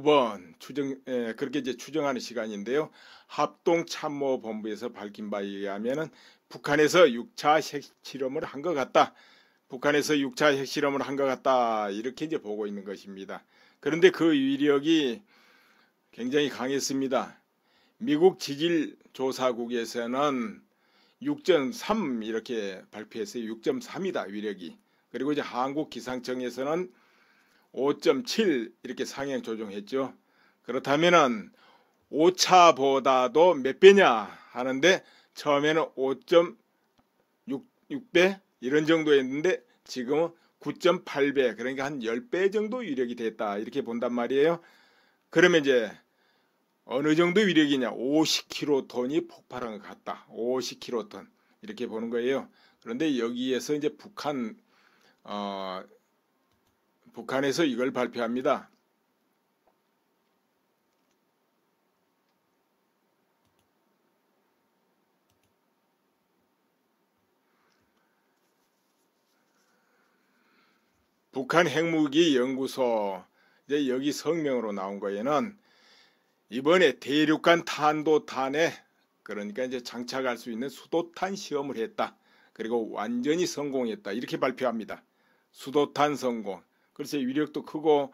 9번 그렇게 이제 추정하는 시간인데요. 합동참모본부에서 밝힌 바에 의하면은 북한에서 6차 핵실험을 한 것 같다. 북한에서 6차 핵실험을 한 것 같다. 이렇게 이제 보고 있는 것입니다. 그런데 그 위력이 굉장히 강했습니다. 미국 지질조사국에서는 6.3 이렇게 발표했어요. 6.3이다 위력이. 그리고 이제 한국기상청에서는 5.7 이렇게 상향 조정했죠. 그렇다면은 5차보다도 몇 배냐 하는데 처음에는 5.6배 이런 정도였는데 지금은 9.8배 그러니까 한 10배 정도 위력이 됐다 이렇게 본단 말이에요. 그러면 이제 어느 정도 위력이냐 50킬로톤이 폭발한 것 같다. 50킬로톤 이렇게 보는 거예요. 그런데 여기에서 이제 북한에서 이걸 발표합니다. 북한 핵무기 연구소 이제 여기 성명으로 나온 거에는 이번에 대륙간 탄도탄에 그러니까 이제 장착할 수 있는 수도탄 시험을 했다. 그리고 완전히 성공했다. 이렇게 발표합니다. 수도탄 성공. 그래서 위력도 크고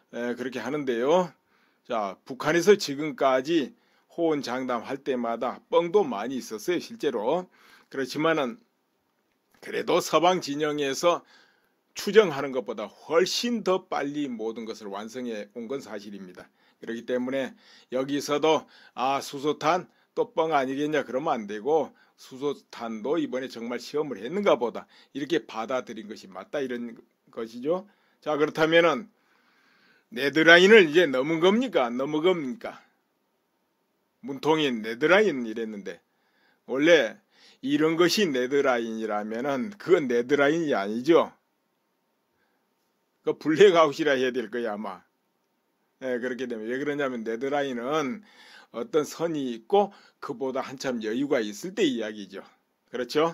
그렇게 하는데요. 자, 북한에서 지금까지 호언장담할 때마다 뻥도 많이 있었어요. 실제로. 그렇지만은 그래도 서방 진영에서 추정하는 것보다 훨씬 더 빨리 모든 것을 완성해 온 건 사실입니다. 그렇기 때문에 여기서도 수소탄 또 뻥 아니겠냐 그러면 안 되고 수소탄도 이번에 정말 시험을 했는가 보다 이렇게 받아들인 것이 맞다 이런 것이죠. 자, 그렇다면은 네드라인을 이제 넘은 겁니까? 안 넘은 겁니까? 문통인 네드라인 이랬는데 원래 이런 것이 네드라인이라면은 그건 네드라인이 아니죠. 그 블랙아웃이라 해야 될 거야 아마. 그렇게 되면 왜 그러냐면 네드라인은 어떤 선이 있고 그보다 한참 여유가 있을 때 이야기죠. 그렇죠?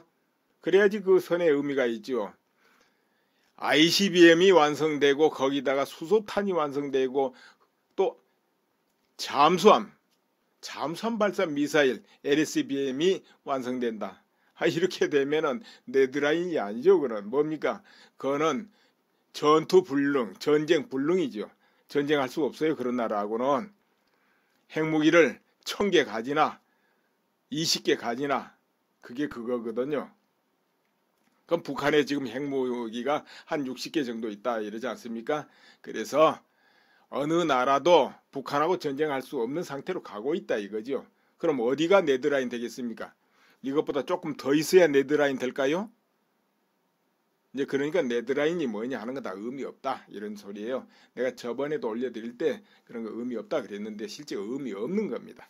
그래야지 그 선의 의미가 있죠. ICBM이 완성되고 거기다가 수소탄이 완성되고 또 잠수함 발사 미사일 LSBM이 완성된다. 이렇게 되면은 네드라인이 아니죠. 그건 뭡니까? 그거는 전투 불능, 전쟁 불능이죠. 전쟁할 수가 없어요. 그런 나라하고는. 핵무기를 1000개 가지나 20개 가지나 그게 그거거든요. 그럼 북한에 지금 핵무기가 한 60개 정도 있다 이러지 않습니까? 그래서 어느 나라도 북한하고 전쟁할 수 없는 상태로 가고 있다 이거죠. 그럼 어디가 네드라인 되겠습니까? 이것보다 조금 더 있어야 네드라인 될까요? 이제 그러니까 네드라인이 뭐냐 하는 거 다 의미 없다 이런 소리예요. 내가 저번에도 올려드릴 때 그런 거 의미 없다 그랬는데 실제 의미 없는 겁니다.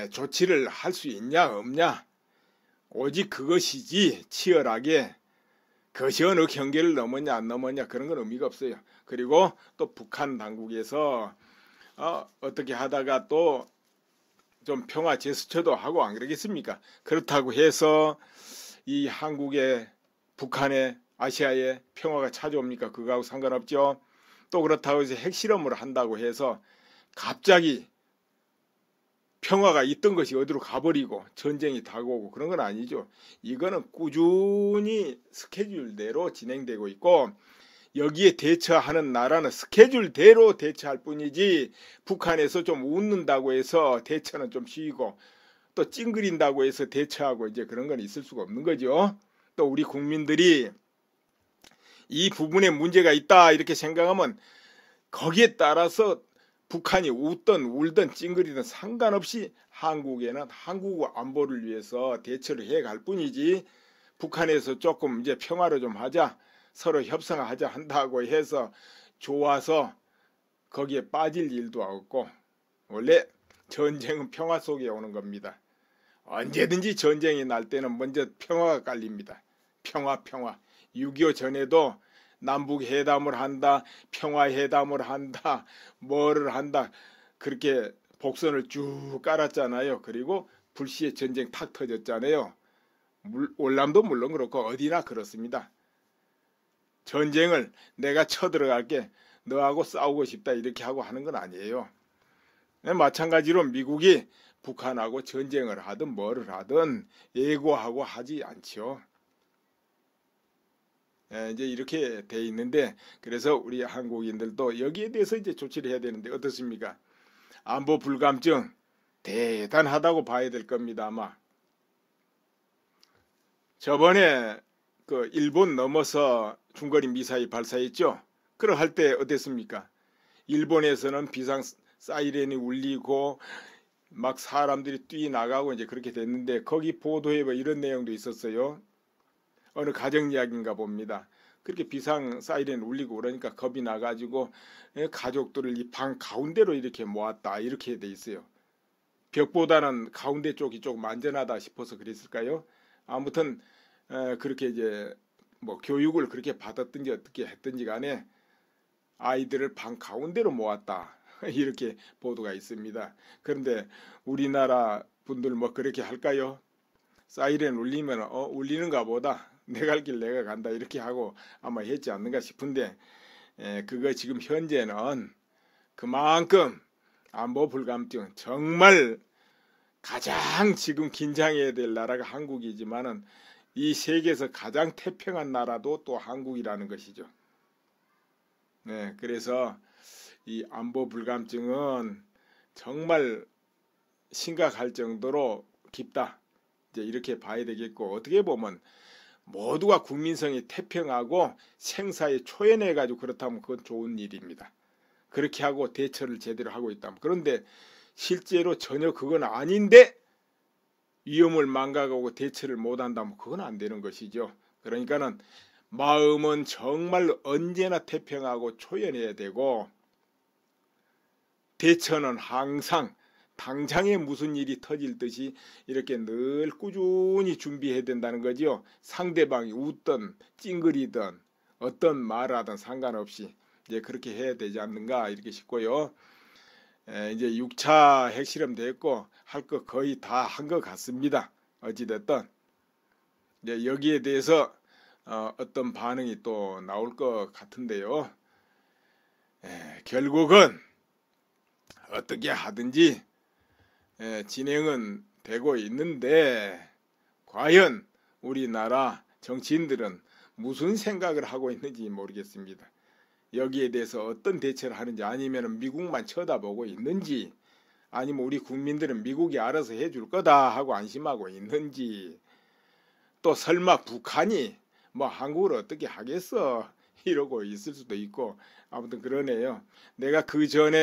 조치를 할 수 있냐 없냐 오직 그것이지 치열하게 그것이 어느 경계를 넘었냐 안 넘었냐 그런 건 의미가 없어요. 그리고 또 북한 당국에서 어떻게 하다가 또 좀 평화 제스처도 하고 안 그러겠습니까? 그렇다고 해서 이 한국의 북한의 아시아의 평화가 찾아옵니까? 그거하고 상관없죠. 또 그렇다고 해서 핵실험을 한다고 해서 갑자기 평화가 있던 것이 어디로 가버리고 전쟁이 다가오고 그런 건 아니죠. 이거는 꾸준히 스케줄대로 진행되고 있고 여기에 대처하는 나라는 스케줄대로 대처할 뿐이지 북한에서 좀 웃는다고 해서 대처는 좀 쉬고 또 찡그린다고 해서 대처하고 이제 그런 건 있을 수가 없는 거죠. 또 우리 국민들이 이 부분에 문제가 있다 이렇게 생각하면 거기에 따라서 북한이 웃든 울든 찡그리든 상관없이 한국에는 한국 안보를 위해서 대처를 해갈 뿐이지 북한에서 조금 이제 평화를 좀 하자 서로 협상하자 한다고 해서 좋아서 거기에 빠질 일도 없고 원래 전쟁은 평화 속에 오는 겁니다. 언제든지 전쟁이 날 때는 먼저 평화가 깔립니다. 평화. 6.25 전에도 남북 회담을 한다, 평화회담을 한다, 뭐를 한다 그렇게 복선을 쭉 깔았잖아요. 그리고 불시에 전쟁 탁 터졌잖아요. 월남도 물론 그렇고 어디나 그렇습니다. 전쟁을 내가 쳐들어갈게 너하고 싸우고 싶다 이렇게 하고 하는 건 아니에요. 마찬가지로 미국이 북한하고 전쟁을 하든 뭐를 하든 예고하고 하지 않죠. 이제 이렇게 돼 있는데, 그래서 우리 한국인들도 여기에 대해서 이제 조치를 해야 되는데 어떻습니까? 안보 불감증 대단하다고 봐야 될 겁니다. 아마 저번에 그 일본 넘어서 중거리 미사일 발사했죠. 그걸 할 때 어땠습니까? 일본에서는 비상 사이렌이 울리고 막 사람들이 뛰어나가고 이제 그렇게 됐는데, 거기 보도에 뭐 이런 내용도 있었어요. 어느 가정 이야기인가 봅니다. 그렇게 비상 사이렌 울리고 그러니까 겁이 나가지고 가족들을 이 방 가운데로 이렇게 모았다 이렇게 돼 있어요. 벽보다는 가운데 쪽이 조금 안전하다 싶어서 그랬을까요? 아무튼 그렇게 이제 뭐 교육을 그렇게 받았든지 어떻게 했든지 간에 아이들을 방 가운데로 모았다 이렇게 보도가 있습니다. 그런데 우리나라 분들 뭐 그렇게 할까요? 사이렌 울리면 울리는가 보다, 내 갈 길 내가 간다 이렇게 하고 아마 했지 않는가 싶은데, 그거 지금 현재는 그만큼 안보 불감증, 정말 가장 지금 긴장해야 될 나라가 한국이지만은 이 세계에서 가장 태평한 나라도 또 한국이라는 것이죠. 그래서 이 안보 불감증은 정말 심각할 정도로 깊다, 이제 이렇게 봐야 되겠고, 어떻게 보면 모두가 국민성이 태평하고 생사에 초연해 가지고 그렇다면 그건 좋은 일입니다. 그렇게 하고 대처를 제대로 하고 있다면. 그런데 실제로 전혀 그건 아닌데 위험을 망각하고 대처를 못한다면 그건 안 되는 것이죠. 그러니까는 마음은 정말 언제나 태평하고 초연해야 되고, 대처는 항상 당장에 무슨 일이 터질 듯이 이렇게 늘 꾸준히 준비해야 된다는 거죠. 상대방이 웃든 찡그리든 어떤 말을 하든 상관없이 이제 그렇게 해야 되지 않는가 이렇게 싶고요. 이제 6차 핵실험 됐고 할 거 거의 다 한 것 같습니다. 어찌됐든 이제 여기에 대해서 어떤 반응이 또 나올 것 같은데요. 결국은 어떻게 하든지 진행은 되고 있는데, 과연 우리나라 정치인들은 무슨 생각을 하고 있는지 모르겠습니다. 여기에 대해서 어떤 대처를 하는지, 아니면 미국만 쳐다보고 있는지, 아니면 우리 국민들은 미국이 알아서 해줄 거다 하고 안심하고 있는지, 또 설마 북한이 뭐 한국을 어떻게 하겠어 이러고 있을 수도 있고, 아무튼 그러네요. 내가 그 전에